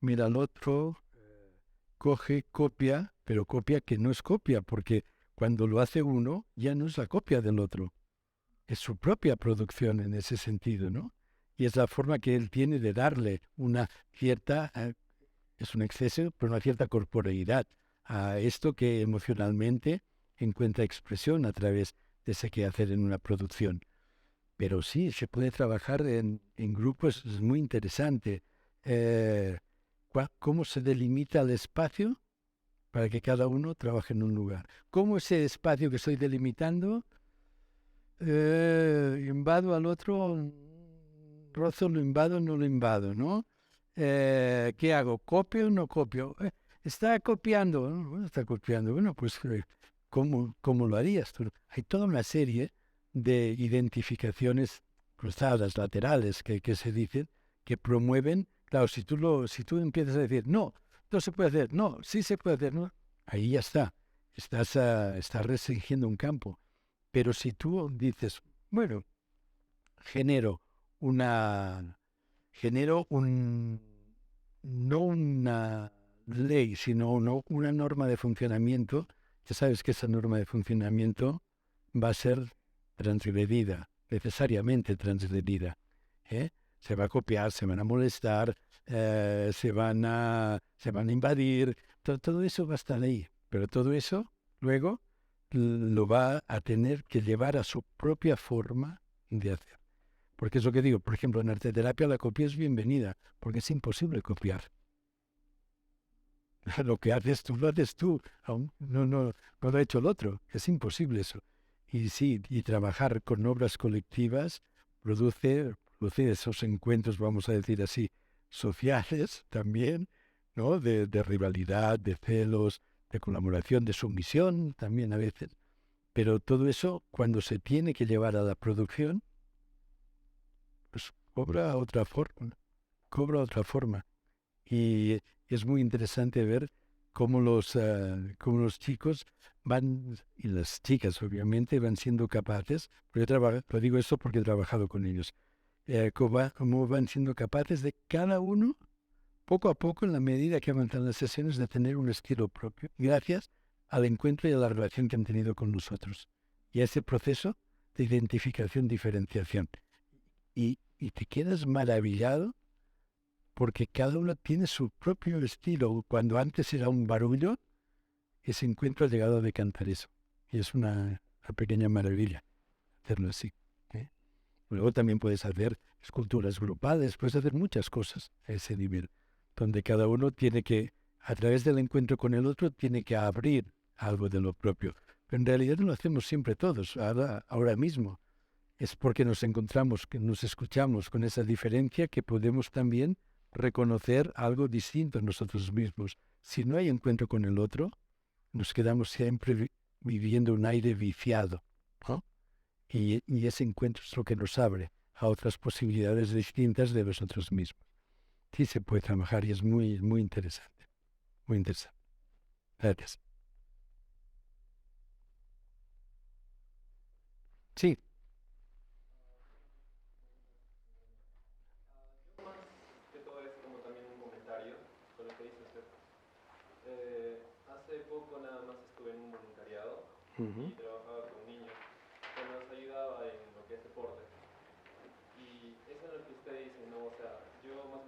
mira al otro coge, copia, pero copia que no es copia, porque cuando lo hace uno ya no es la copia del otro, es su propia producción en ese sentido, ¿no? Y es la forma que él tiene de darle una cierta, es un exceso, pero una cierta corporeidad a esto que emocionalmente encuentra expresión a través de ese quehacer en una producción. Pero sí, se puede trabajar en grupos, es muy interesante. ¿Cómo se delimita el espacio para que cada uno trabaje en un lugar? ¿Cómo ese espacio que estoy delimitando invado al otro, rozo, lo invado, no lo invado, ¿no? ¿Qué hago? ¿Copio o no copio? Está copiando, ¿no? Bueno, está copiando. Bueno, pues, ¿cómo lo harías tú? Hay toda una serie de identificaciones cruzadas, laterales, que se dicen, que promueven, claro, si tú empiezas a decir, no se puede hacer, no, sí se puede hacer, no, ahí ya está, estás restringiendo un campo. Pero si tú dices, bueno, genero una, genero un, no una ley, sino una norma de funcionamiento, ya sabes que esa norma de funcionamiento va a ser transgredida, necesariamente transgredida. ¿Eh? Se va a copiar, se van a molestar, se van a invadir, todo eso va a estar ahí. Pero todo eso luego lo va a tener que llevar a su propia forma de hacer. Porque es lo que digo, por ejemplo, en arte terapia la copia es bienvenida, porque es imposible copiar. Lo que haces tú, lo haces tú. No lo ha hecho el otro. Es imposible eso. Y sí, y trabajar con obras colectivas produce esos encuentros, vamos a decir así, sociales también, ¿no? De rivalidad, de celos, de colaboración, de sumisión también a veces. Pero todo eso, cuando se tiene que llevar a la producción, pues cobra otra forma. Y es muy interesante ver cómo los chicos van, y las chicas obviamente, van siendo capaces, pero lo digo esto porque he trabajado con ellos, cómo van siendo capaces de cada uno, poco a poco, en la medida que avanzan las sesiones, de tener un estilo propio, gracias al encuentro y a la relación que han tenido con nosotros. Y a ese proceso de identificación, diferenciación. Y te quedas maravillado porque cada uno tiene su propio estilo. Cuando antes era un barullo, ese encuentro ha llegado a decantar eso. Y es una pequeña maravilla hacerlo así. ¿Eh? Luego también puedes hacer esculturas grupales, puedes hacer muchas cosas a ese nivel, donde cada uno tiene que, a través del encuentro con el otro, tiene que abrir algo de lo propio. Pero en realidad no lo hacemos siempre todos, ahora mismo. Es porque nos encontramos, que nos escuchamos con esa diferencia que podemos también reconocer algo distinto en nosotros mismos. Si no hay encuentro con el otro, nos quedamos siempre viviendo un aire viciado, ¿no? Y ese encuentro es lo que nos abre a otras posibilidades distintas de nosotros mismos. Sí se puede trabajar y es muy, muy interesante. Muy interesante. Gracias. Sí. Que todo es como también un comentario con lo que dice usted. Hace poco nada más estuve en un voluntariado y trabajaba con niños que nos ayudaba en lo que es deporte. Y eso es lo que usted dice, ¿no? O sea, yo más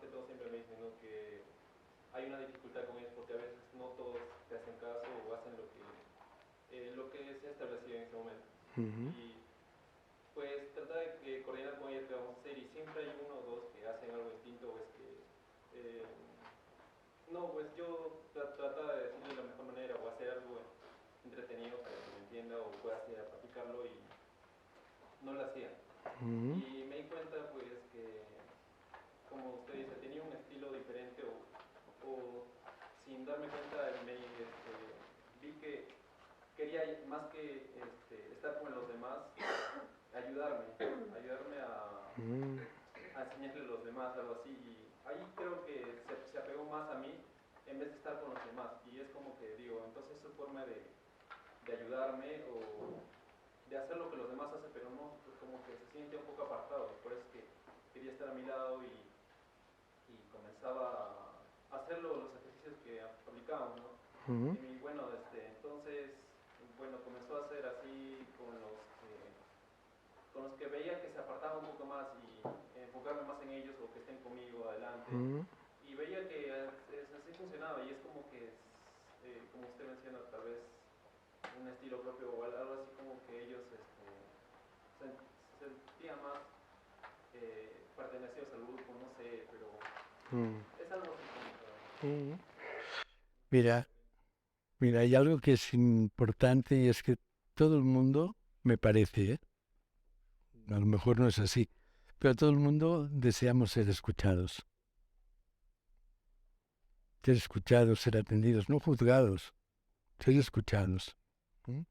que todo siempre me dicen, ¿no? Que hay una dificultad con ellos porque a veces no todos te hacen caso o hacen lo que se ha establecido en ese momento. Y pues tratar de coordinar con ellos qué vamos a hacer y siempre hay uno o dos que hacen algo distinto o es que no, pues yo trataba de decirle de la mejor manera o hacer algo entretenido para que me entienda o pueda practicarlo y no lo hacía. Y me di cuenta pues que, como usted dice, tenía un estilo diferente o sin darme cuenta vi que quería más que estar con los demás, ayudarme a enseñarle a los demás, algo así. Y ahí creo que se apegó más a mí en vez de estar con los demás. Y es como que digo, entonces es su forma de ayudarme o de hacer lo que los demás hacen, pero no, pues como que se siente un poco apartado. Por eso es que quería estar a mi lado y comenzaba a hacer los ejercicios ejercicios que aplicamos, ¿no? Ujú. Y bueno, entonces, bueno, comenzó a ser así con los que veía que se apartaban un poco más y enfocarme más en ellos o que estén conmigo adelante. Ujú. Y veía que así funcionaba y es como que, como usted menciona, tal vez un estilo propio o algo así como que ellos se sentían más pertenecidos al grupo, no sé, pero Mm. es algo así como Mm. Mira, mira, hay algo que es importante y es que todo el mundo, me parece, ¿eh? A lo mejor no es así, pero todo el mundo deseamos ser escuchados. Ser escuchados, ser atendidos, no juzgados, ser escuchados. ¿Mm?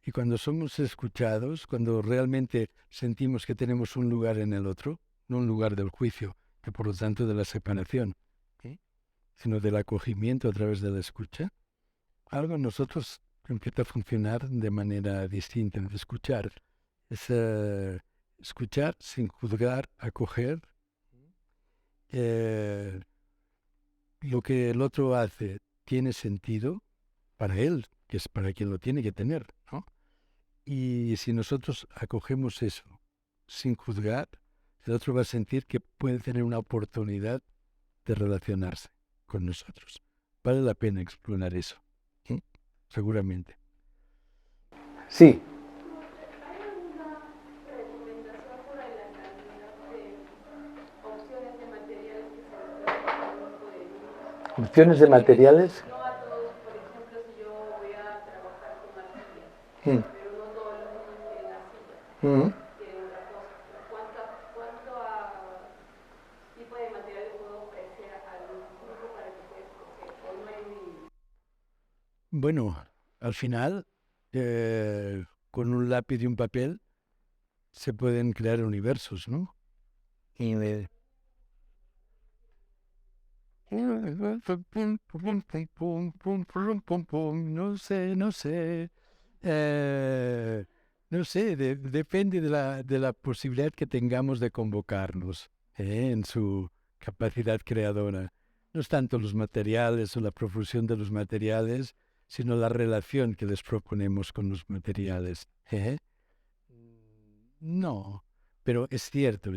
Y cuando somos escuchados, cuando realmente sentimos que tenemos un lugar en el otro, no un lugar del juicio, que por lo tanto de la separación, ¿sí? Sino del acogimiento a través de la escucha, algo en nosotros empieza a funcionar de manera distinta. Escuchar es escuchar sin juzgar, acoger. eh, lo que el otro hace tiene sentido para él, que es para quien lo tiene que tener, ¿no? Y si nosotros acogemos eso sin juzgar, el otro va a sentir que puede tener una oportunidad de relacionarse con nosotros. Vale la pena explorar eso, ¿sí? Seguramente. Sí. ¿Hay alguna recomendación por ahí la cantidad de opciones de materiales que se le pueden dar a un grupo de niños? Opciones de materiales. No a todos, por ejemplo, si yo voy a trabajar con arcilla, Mm. pero no todos los niños quieren arcilla, Mm. quieren otra cosa. ¿Cuánto tipo de material puedo ofrecer al grupo para que pueda escoger? ¿O no hay un límite? Bueno, al final, con un lápiz y un papel se pueden crear universos, ¿no? Y no sé, no sé. No sé, depende de la posibilidad que tengamos de convocarnos, en su capacidad creadora. No es tanto los materiales o la profusión de los materiales, sino la relación que les proponemos con los materiales. No, pero es cierto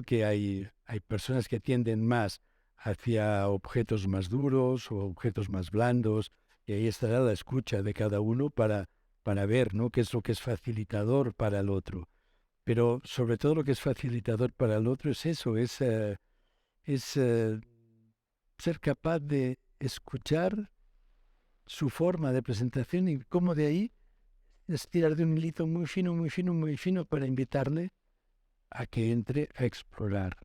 que hay personas que tienden más hacia objetos más duros o objetos más blandos, y ahí estará la escucha de cada uno para ver, ¿no?, qué es lo que es facilitador para el otro. Pero sobre todo lo que es facilitador para el otro es eso, es ser capaz de escuchar su forma de presentación y cómo de ahí estirar de un hilito muy fino, muy fino, muy fino para invitarle a que entre a explorar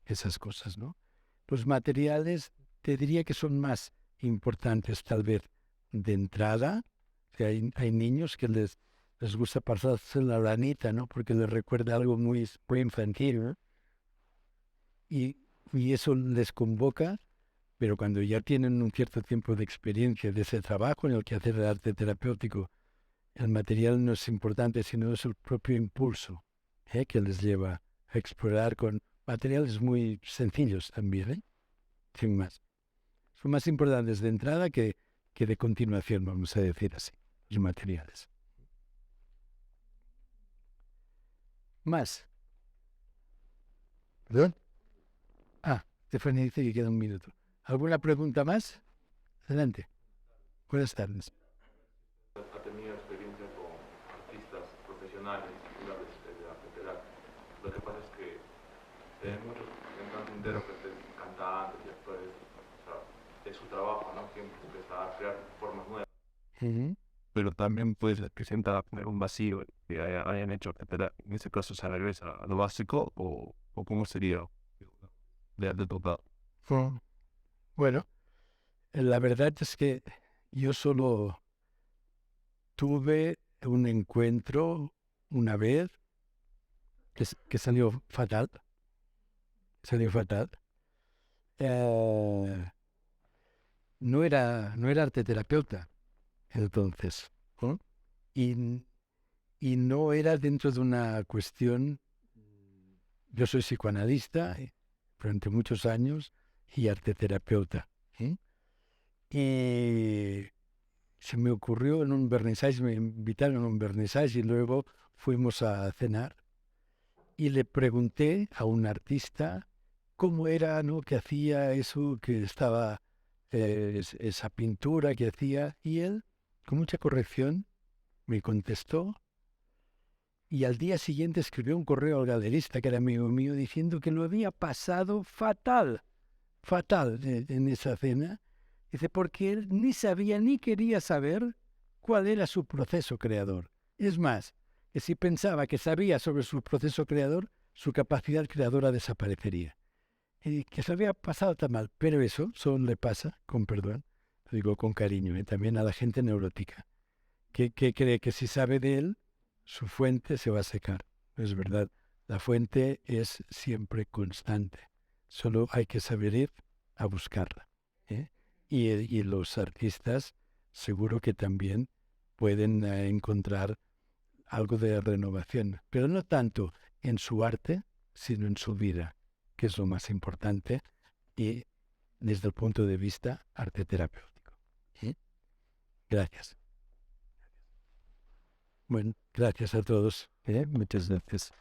esas cosas, ¿no? Los materiales te diría que son más importantes tal vez de entrada. Que hay niños que les gusta pasarse la ranita, ¿no? Porque les recuerda algo muy, muy infantil, ¿no? Y, y eso les convoca, pero cuando ya tienen un cierto tiempo de experiencia de ese trabajo en el que hacer el arte terapéutico, el material no es importante, sino es el propio impulso, que les lleva a explorar con materiales muy sencillos también, sin más. Son más importantes de entrada que de continuación, vamos a decir así, los materiales. Más. ¿Perdón? Ah, Stephanie dice que queda un minuto. ¿Alguna pregunta más? Adelante. Buenas tardes. Ha tenido experiencia con artistas profesionales titulares de arte terapia. Lo que pasa es que muchos intérpretes, cantantes y actores, o sea, es su trabajo, ¿no? Siempre empezar a crear formas nuevas. Pero también puede representar un vacío que hayan hecho terapia. En ese caso se regresa a lo básico o cómo sería de total. Bueno, la verdad es que yo solo tuve un encuentro una vez que salió fatal. Salió fatal. No era arte terapeuta entonces, ¿no? Y, y no era dentro de una cuestión. Yo soy psicoanalista durante muchos años y arte terapeuta, ¿sí? Y se me ocurrió en un vernissage, me invitaron a un vernissage y luego fuimos a cenar. Y le pregunté a un artista cómo era, ¿no?, que hacía eso, que estaba, esa pintura que hacía. Y él, con mucha corrección, me contestó. Y al día siguiente escribió un correo al galerista, que era amigo mío, diciendo que lo había pasado fatal, fatal en esa cena. Dice, porque él ni sabía ni quería saber cuál era su proceso creador. Es más, que si pensaba que sabía sobre su proceso creador, su capacidad creadora desaparecería. Y que se había pasado tan mal. Pero eso solo le pasa, con perdón, lo digo con cariño, también a la gente neurótica, que cree que si sabe de él, su fuente se va a secar. No es verdad. La fuente es siempre constante. Solo hay que saber ir a buscarla. Y los artistas seguro que también pueden encontrar algo de renovación, pero no tanto en su arte, sino en su vida, que es lo más importante, y desde el punto de vista arte terapéutico. Gracias. Bueno, gracias a todos. Muchas gracias.